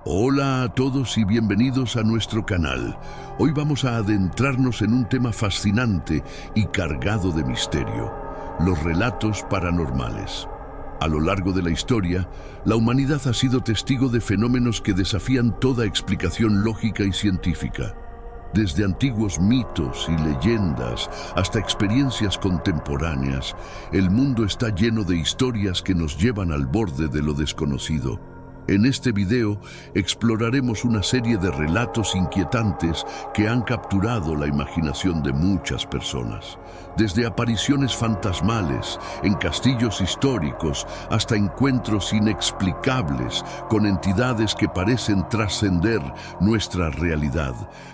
Hola a todos y bienvenidos a nuestro canal. Hoy vamos a adentrarnos en un tema fascinante y cargado de misterio: los relatos paranormales. A lo largo de la historia, la humanidad ha sido testigo de fenómenos que desafían toda explicación lógica y científica. Desde antiguos mitos y leyendas hasta experiencias contemporáneas, el mundo está lleno de historias que nos llevan al borde de lo desconocido. En este video exploraremos una serie de relatos inquietantes que han capturado la imaginación de muchas personas. Desde apariciones fantasmales en castillos históricos hasta encuentros inexplicables con entidades que parecen trascender nuestra realidad.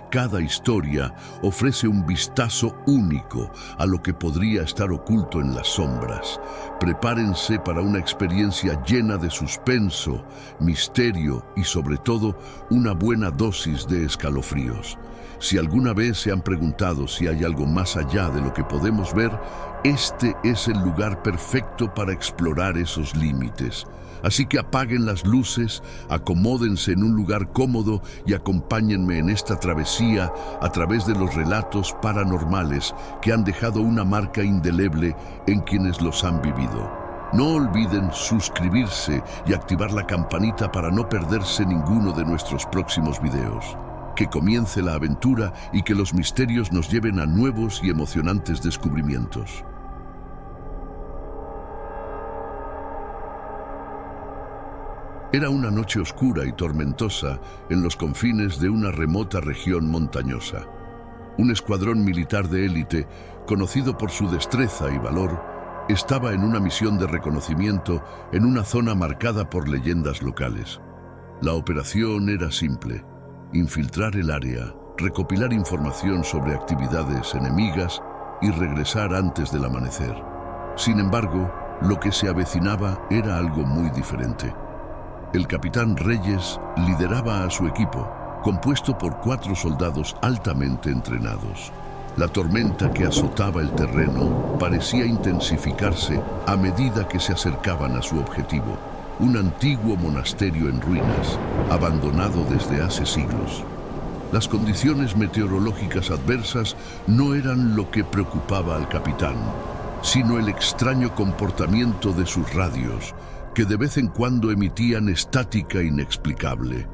Cada historia ofrece un vistazo único a lo que podría estar oculto en las sombras. Prepárense para una experiencia llena de suspenso, misterio y sobre todo una buena dosis de escalofríos. Si alguna vez se han preguntado si hay algo más allá de lo que podemos ver, este es el lugar perfecto para explorar esos límites. Así que apaguen las luces, acomódense en un lugar cómodo y acompáñenme en esta travesía a través de los relatos paranormales que han dejado una marca indeleble en quienes los han vivido. No olviden suscribirse y activar la campanita para no perderse ninguno de nuestros próximos videos. Que comience la aventura y que los misterios nos lleven a nuevos y emocionantes descubrimientos. Era una noche oscura y tormentosa en los confines de una remota región montañosa. Un escuadrón militar de élite, conocido por su destreza y valor, estaba en una misión de reconocimiento en una zona marcada por leyendas locales. La operación era simple: infiltrar el área, recopilar información sobre actividades enemigas y regresar antes del amanecer. Sin embargo, lo que se avecinaba era algo muy diferente. El capitán Reyes lideraba a su equipo, compuesto por 4 soldados altamente entrenados. La tormenta que azotaba el terreno parecía intensificarse a medida que se acercaban a su objetivo: un antiguo monasterio en ruinas, abandonado desde hace siglos. Las condiciones meteorológicas adversas no eran lo que preocupaba al capitán, sino el extraño comportamiento de sus radios, que de vez en cuando emitían estática inexplicable.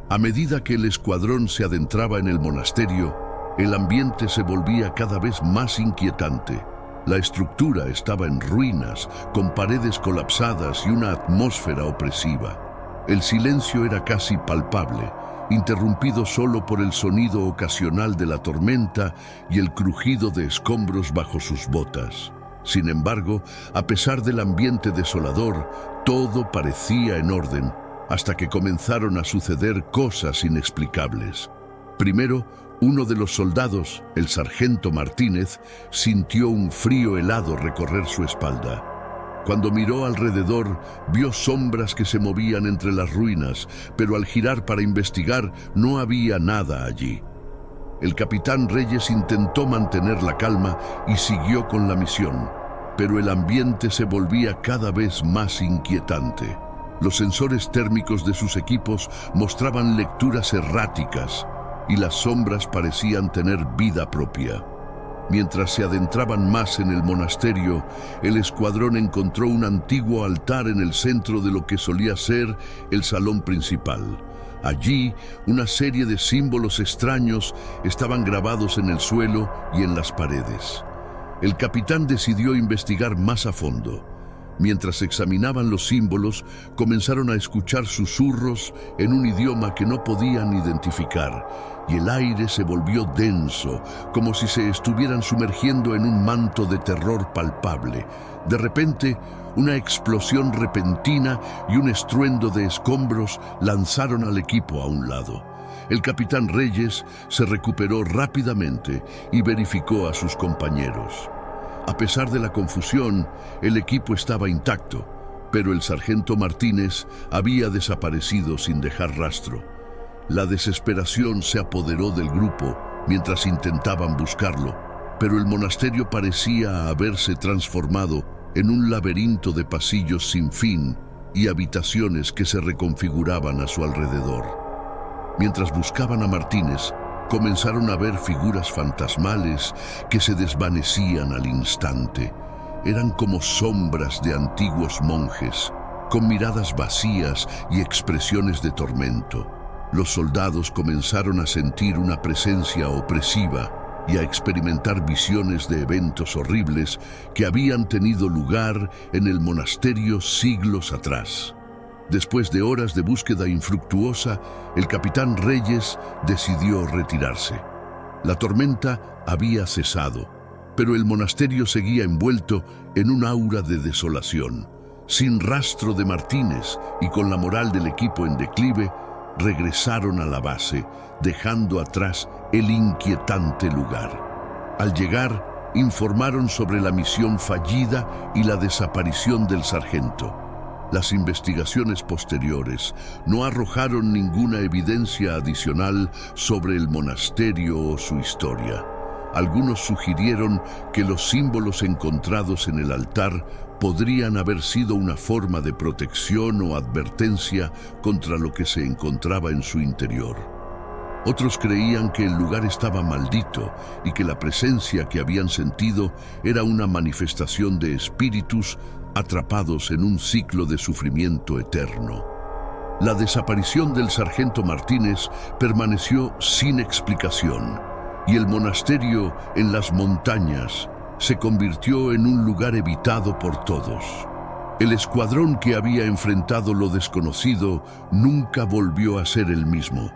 A medida que el escuadrón se adentraba en el monasterio, el ambiente se volvía cada vez más inquietante. La estructura estaba en ruinas, con paredes colapsadas y una atmósfera opresiva. El silencio era casi palpable, interrumpido solo por el sonido ocasional de la tormenta y el crujido de escombros bajo sus botas. Sin embargo, a pesar del ambiente desolador, todo parecía en orden, hasta que comenzaron a suceder cosas inexplicables. Primero, uno de los soldados, el sargento Martínez, sintió un frío helado recorrer su espalda. Cuando miró alrededor, vio sombras que se movían entre las ruinas, pero al girar para investigar, no había nada allí. El capitán Reyes intentó mantener la calma y siguió con la misión, pero el ambiente se volvía cada vez más inquietante. Los sensores térmicos de sus equipos mostraban lecturas erráticas y las sombras parecían tener vida propia. Mientras se adentraban más en el monasterio, el escuadrón encontró un antiguo altar en el centro de lo que solía ser el salón principal. Allí, una serie de símbolos extraños estaban grabados en el suelo y en las paredes. El capitán decidió investigar más a fondo. Mientras examinaban los símbolos, comenzaron a escuchar susurros en un idioma que no podían identificar, y el aire se volvió denso, como si se estuvieran sumergiendo en un manto de terror palpable. De repente, una explosión repentina y un estruendo de escombros lanzaron al equipo a un lado. El capitán Reyes se recuperó rápidamente y verificó a sus compañeros. A pesar de la confusión, el equipo estaba intacto, pero el sargento Martínez había desaparecido sin dejar rastro. La desesperación se apoderó del grupo mientras intentaban buscarlo, pero el monasterio parecía haberse transformado en un laberinto de pasillos sin fin y habitaciones que se reconfiguraban a su alrededor. Mientras buscaban a Martínez, comenzaron a ver figuras fantasmales que se desvanecían al instante. Eran como sombras de antiguos monjes, con miradas vacías y expresiones de tormento. Los soldados comenzaron a sentir una presencia opresiva y a experimentar visiones de eventos horribles que habían tenido lugar en el monasterio siglos atrás. Después de horas de búsqueda infructuosa, el capitán Reyes decidió retirarse. La tormenta había cesado, pero el monasterio seguía envuelto en un aura de desolación. Sin rastro de Martínez y con la moral del equipo en declive, regresaron a la base, dejando atrás el inquietante lugar. Al llegar, informaron sobre la misión fallida y la desaparición del sargento. Las investigaciones posteriores no arrojaron ninguna evidencia adicional sobre el monasterio o su historia. Algunos sugirieron que los símbolos encontrados en el altar podrían haber sido una forma de protección o advertencia contra lo que se encontraba en su interior. Otros creían que el lugar estaba maldito y que la presencia que habían sentido era una manifestación de espíritus atrapados en un ciclo de sufrimiento eterno. La desaparición del sargento Martínez permaneció sin explicación, y el monasterio en las montañas se convirtió en un lugar evitado por todos. El escuadrón que había enfrentado lo desconocido nunca volvió a ser el mismo,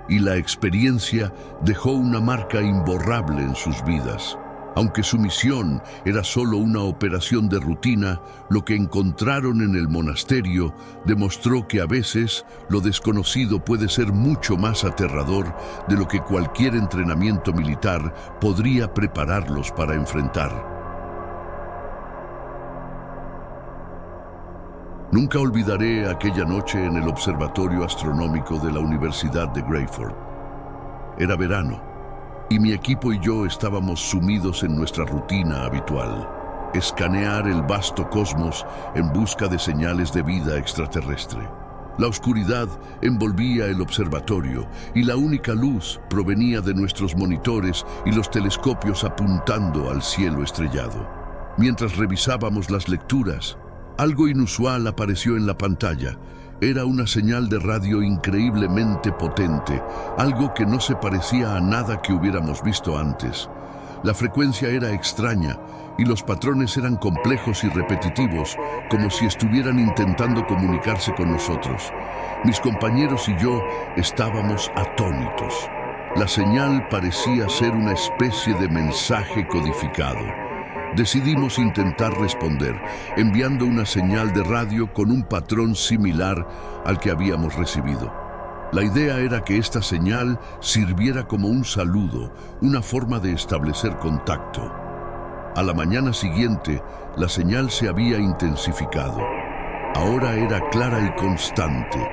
y la experiencia dejó una marca imborrable en sus vidas. Aunque su misión era solo una operación de rutina, lo que encontraron en el monasterio demostró que a veces lo desconocido puede ser mucho más aterrador de lo que cualquier entrenamiento militar podría prepararlos para enfrentar. Nunca olvidaré aquella noche en el observatorio astronómico de la Universidad de Greyford. Era verano, y mi equipo y yo estábamos sumidos en nuestra rutina habitual: escanear el vasto cosmos en busca de señales de vida extraterrestre. La oscuridad envolvía el observatorio y la única luz provenía de nuestros monitores y los telescopios apuntando al cielo estrellado. Mientras revisábamos las lecturas, algo inusual apareció en la pantalla. Era una señal de radio increíblemente potente, algo que no se parecía a nada que hubiéramos visto antes. La frecuencia era extraña y los patrones eran complejos y repetitivos, como si estuvieran intentando comunicarse con nosotros. Mis compañeros y yo estábamos atónitos. La señal parecía ser una especie de mensaje codificado. Decidimos intentar responder, enviando una señal de radio con un patrón similar al que habíamos recibido. La idea era que esta señal sirviera como un saludo, una forma de establecer contacto. A la mañana siguiente, la señal se había intensificado. Ahora era clara y constante,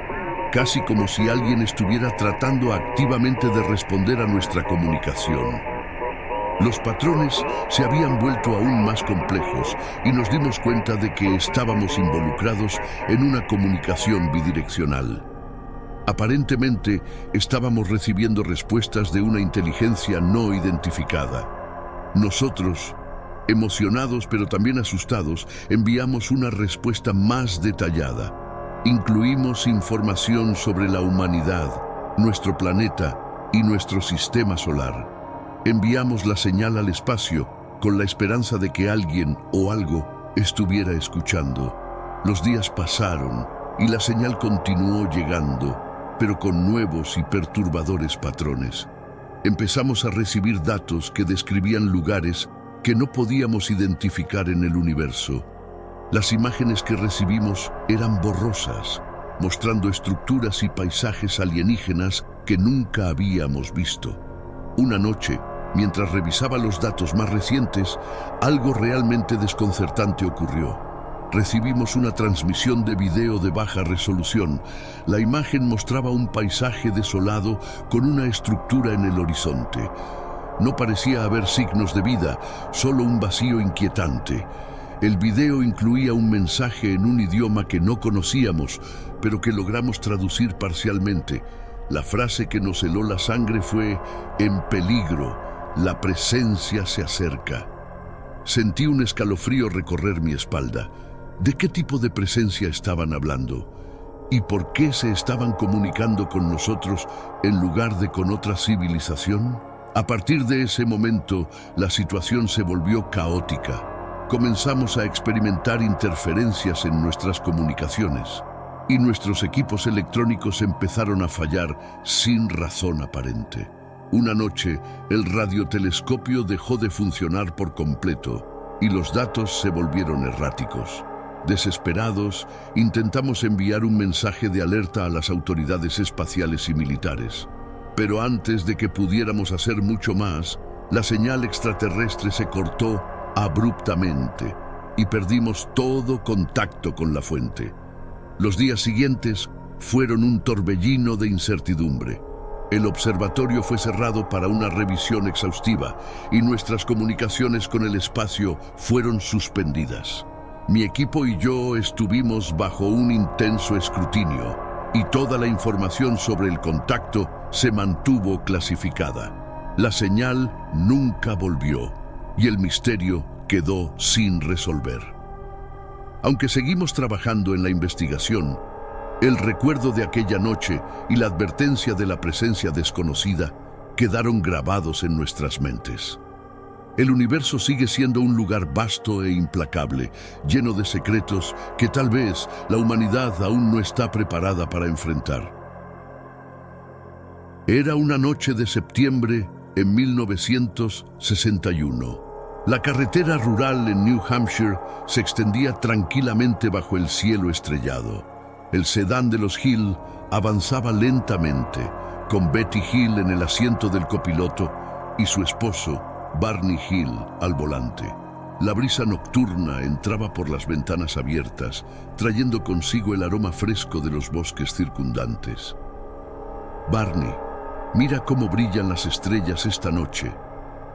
casi como si alguien estuviera tratando activamente de responder a nuestra comunicación. Los patrones se habían vuelto aún más complejos y nos dimos cuenta de que estábamos involucrados en una comunicación bidireccional. Aparentemente, estábamos recibiendo respuestas de una inteligencia no identificada. Nosotros, emocionados pero también asustados, enviamos una respuesta más detallada. Incluimos información sobre la humanidad, nuestro planeta y nuestro sistema solar. Enviamos la señal al espacio con la esperanza de que alguien o algo estuviera escuchando. Los días pasaron y la señal continuó llegando, pero con nuevos y perturbadores patrones. Empezamos a recibir datos que describían lugares que no podíamos identificar en el universo. Las imágenes que recibimos eran borrosas, mostrando estructuras y paisajes alienígenas que nunca habíamos visto. Una noche, mientras revisaba los datos más recientes, algo realmente desconcertante ocurrió. Recibimos una transmisión de video de baja resolución. La imagen mostraba un paisaje desolado con una estructura en el horizonte. No parecía haber signos de vida, solo un vacío inquietante. El video incluía un mensaje en un idioma que no conocíamos, pero que logramos traducir parcialmente. La frase que nos heló la sangre fue: en peligro, la presencia se acerca. Sentí un escalofrío recorrer mi espalda. ¿De qué tipo de presencia estaban hablando? ¿Y por qué se estaban comunicando con nosotros en lugar de con otra civilización? A partir de ese momento, la situación se volvió caótica. Comenzamos a experimentar interferencias en nuestras comunicaciones y nuestros equipos electrónicos empezaron a fallar sin razón aparente. Una noche, el radiotelescopio dejó de funcionar por completo y los datos se volvieron erráticos. Desesperados, intentamos enviar un mensaje de alerta a las autoridades espaciales y militares. Pero antes de que pudiéramos hacer mucho más, la señal extraterrestre se cortó abruptamente y perdimos todo contacto con la fuente. Los días siguientes fueron un torbellino de incertidumbre. El observatorio fue cerrado para una revisión exhaustiva y nuestras comunicaciones con el espacio fueron suspendidas. Mi equipo y yo estuvimos bajo un intenso escrutinio y toda la información sobre el contacto se mantuvo clasificada. La señal nunca volvió y el misterio quedó sin resolver. Aunque seguimos trabajando en la investigación, el recuerdo de aquella noche y la advertencia de la presencia desconocida quedaron grabados en nuestras mentes. El universo sigue siendo un lugar vasto e implacable, lleno de secretos que tal vez la humanidad aún no está preparada para enfrentar. Era una noche de septiembre en 1961. La carretera rural en New Hampshire se extendía tranquilamente bajo el cielo estrellado. El sedán de los Hill avanzaba lentamente, con Betty Hill en el asiento del copiloto y su esposo, Barney Hill, al volante. La brisa nocturna entraba por las ventanas abiertas, trayendo consigo el aroma fresco de los bosques circundantes. «Barney, mira cómo brillan las estrellas esta noche»,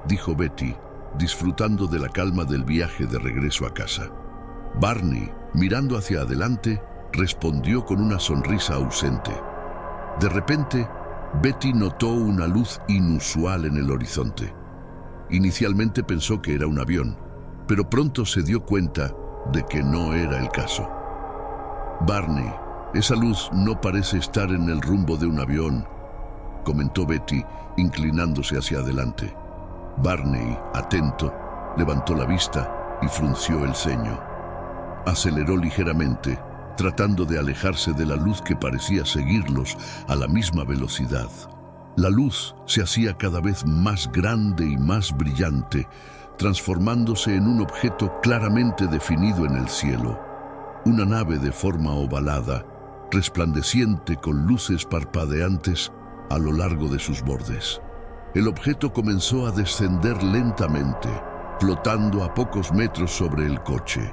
dijo Betty, disfrutando de la calma del viaje de regreso a casa. Barney, mirando hacia adelante, respondió con una sonrisa ausente. De repente, Betty notó una luz inusual en el horizonte. Inicialmente pensó que era un avión, pero pronto se dio cuenta de que no era el caso. «Barney, esa luz no parece estar en el rumbo de un avión», comentó Betty, inclinándose hacia adelante. Barney, atento, levantó la vista y frunció el ceño. Aceleró ligeramente, tratando de alejarse de la luz que parecía seguirlos a la misma velocidad. La luz se hacía cada vez más grande y más brillante, transformándose en un objeto claramente definido en el cielo. Una nave de forma ovalada, resplandeciente con luces parpadeantes a lo largo de sus bordes. El objeto comenzó a descender lentamente, flotando a pocos metros sobre el coche.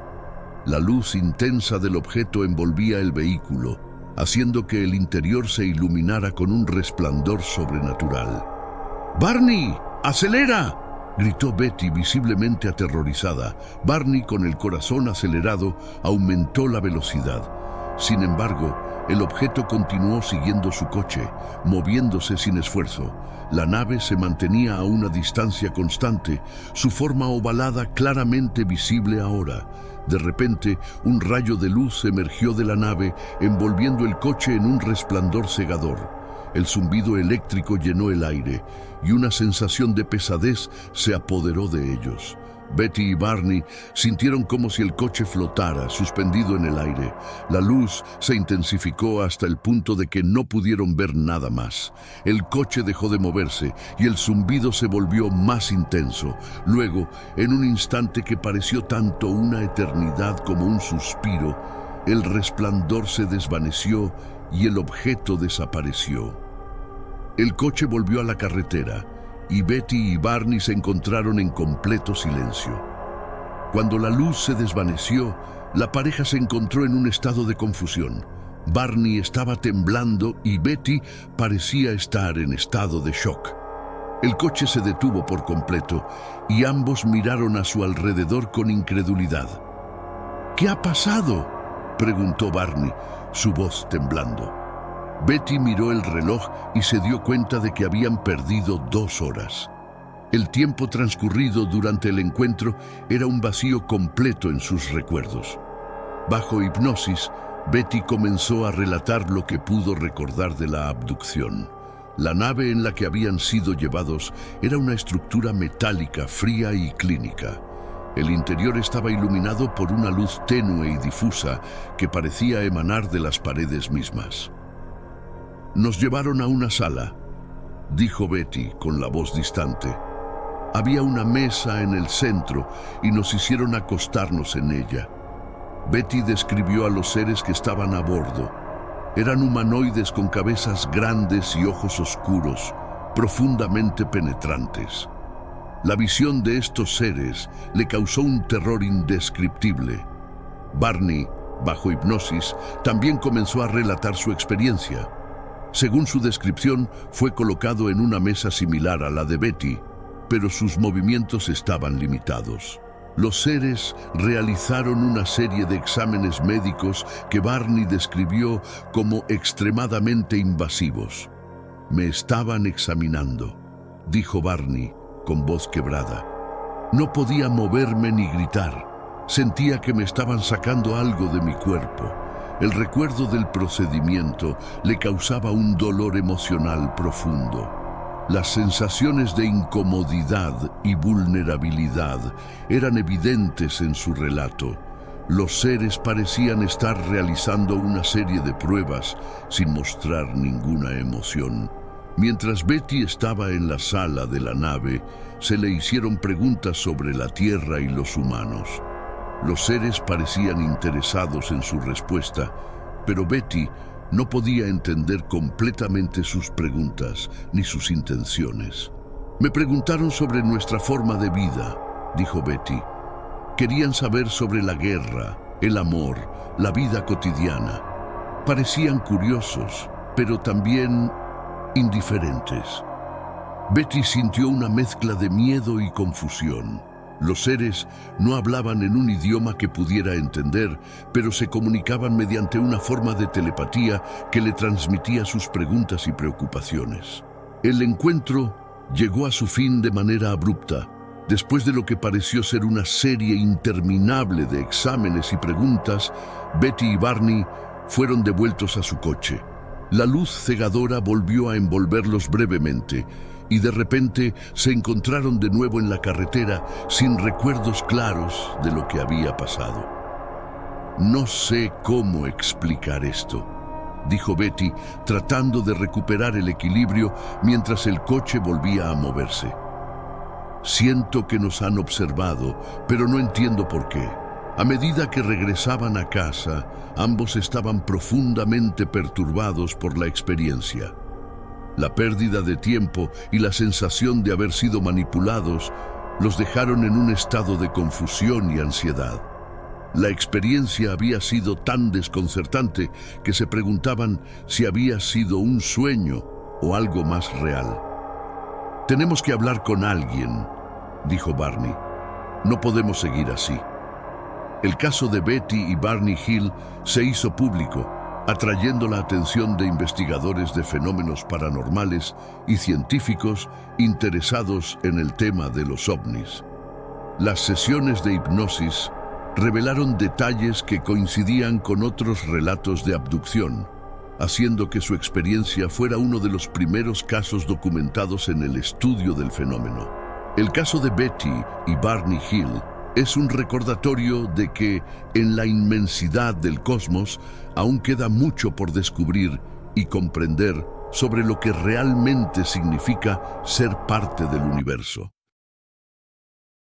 La luz intensa del objeto envolvía el vehículo, haciendo que el interior se iluminara con un resplandor sobrenatural. «¡Barney! ¡Acelera!», gritó Betty, visiblemente aterrorizada. Barney, con el corazón acelerado, aumentó la velocidad. Sin embargo, el objeto continuó siguiendo su coche, moviéndose sin esfuerzo. La nave se mantenía a una distancia constante, su forma ovalada claramente visible ahora. De repente, un rayo de luz emergió de la nave, envolviendo el coche en un resplandor cegador. El zumbido eléctrico llenó el aire, y una sensación de pesadez se apoderó de ellos. Betty y Barney sintieron como si el coche flotara, suspendido en el aire. La luz se intensificó hasta el punto de que no pudieron ver nada más. El coche dejó de moverse y el zumbido se volvió más intenso. Luego, en un instante que pareció tanto una eternidad como un suspiro, el resplandor se desvaneció y el objeto desapareció. El coche volvió a la carretera y Betty y Barney se encontraron en completo silencio. Cuando la luz se desvaneció, la pareja se encontró en un estado de confusión. Barney estaba temblando y Betty parecía estar en estado de shock. El coche se detuvo por completo y ambos miraron a su alrededor con incredulidad. «¿Qué ha pasado?», preguntó Barney, su voz temblando. Betty miró el reloj y se dio cuenta de que habían perdido 2 horas. El tiempo transcurrido durante el encuentro era un vacío completo en sus recuerdos. Bajo hipnosis, Betty comenzó a relatar lo que pudo recordar de la abducción. La nave en la que habían sido llevados era una estructura metálica, fría y clínica. El interior estaba iluminado por una luz tenue y difusa que parecía emanar de las paredes mismas. «Nos llevaron a una sala», dijo Betty con la voz distante. «Había una mesa en el centro y nos hicieron acostarnos en ella». Betty describió a los seres que estaban a bordo. Eran humanoides con cabezas grandes y ojos oscuros, profundamente penetrantes. La visión de estos seres le causó un terror indescriptible. Barney, bajo hipnosis, también comenzó a relatar su experiencia. Según su descripción, fue colocado en una mesa similar a la de Betty, pero sus movimientos estaban limitados. Los seres realizaron una serie de exámenes médicos que Barney describió como extremadamente invasivos. «Me estaban examinando», dijo Barney con voz quebrada. «No podía moverme ni gritar. Sentía que me estaban sacando algo de mi cuerpo». El recuerdo del procedimiento le causaba un dolor emocional profundo. Las sensaciones de incomodidad y vulnerabilidad eran evidentes en su relato. Los seres parecían estar realizando una serie de pruebas sin mostrar ninguna emoción. Mientras Betty estaba en la sala de la nave, se le hicieron preguntas sobre la Tierra y los humanos. Los seres parecían interesados en su respuesta, pero Betty no podía entender completamente sus preguntas ni sus intenciones. «Me preguntaron sobre nuestra forma de vida», dijo Betty. «Querían saber sobre la guerra, el amor, la vida cotidiana. Parecían curiosos, pero también indiferentes». Betty sintió una mezcla de miedo y confusión. Los seres no hablaban en un idioma que pudiera entender, pero se comunicaban mediante una forma de telepatía que le transmitía sus preguntas y preocupaciones. El encuentro llegó a su fin de manera abrupta, después de lo que pareció ser una serie interminable de exámenes y preguntas. Betty y Barney fueron devueltos a su coche. La luz cegadora volvió a envolverlos brevemente, y de repente se encontraron de nuevo en la carretera sin recuerdos claros de lo que había pasado. «No sé cómo explicar esto», dijo Betty, tratando de recuperar el equilibrio mientras el coche volvía a moverse. «Siento que nos han observado, pero no entiendo por qué. A medida que regresaban a casa, ambos estaban profundamente perturbados por la experiencia. La pérdida de tiempo y la sensación de haber sido manipulados los dejaron en un estado de confusión y ansiedad. La experiencia había sido tan desconcertante que se preguntaban si había sido un sueño o algo más real. «Tenemos que hablar con alguien», dijo Barney. «No podemos seguir así». El caso de Betty y Barney Hill se hizo público, atrayendo la atención de investigadores de fenómenos paranormales y científicos interesados en el tema de los ovnis. Las sesiones de hipnosis revelaron detalles que coincidían con otros relatos de abducción, haciendo que su experiencia fuera uno de los primeros casos documentados en el estudio del fenómeno. El caso de Betty y Barney Hill es un recordatorio de que, en la inmensidad del cosmos, aún queda mucho por descubrir y comprender sobre lo que realmente significa ser parte del universo.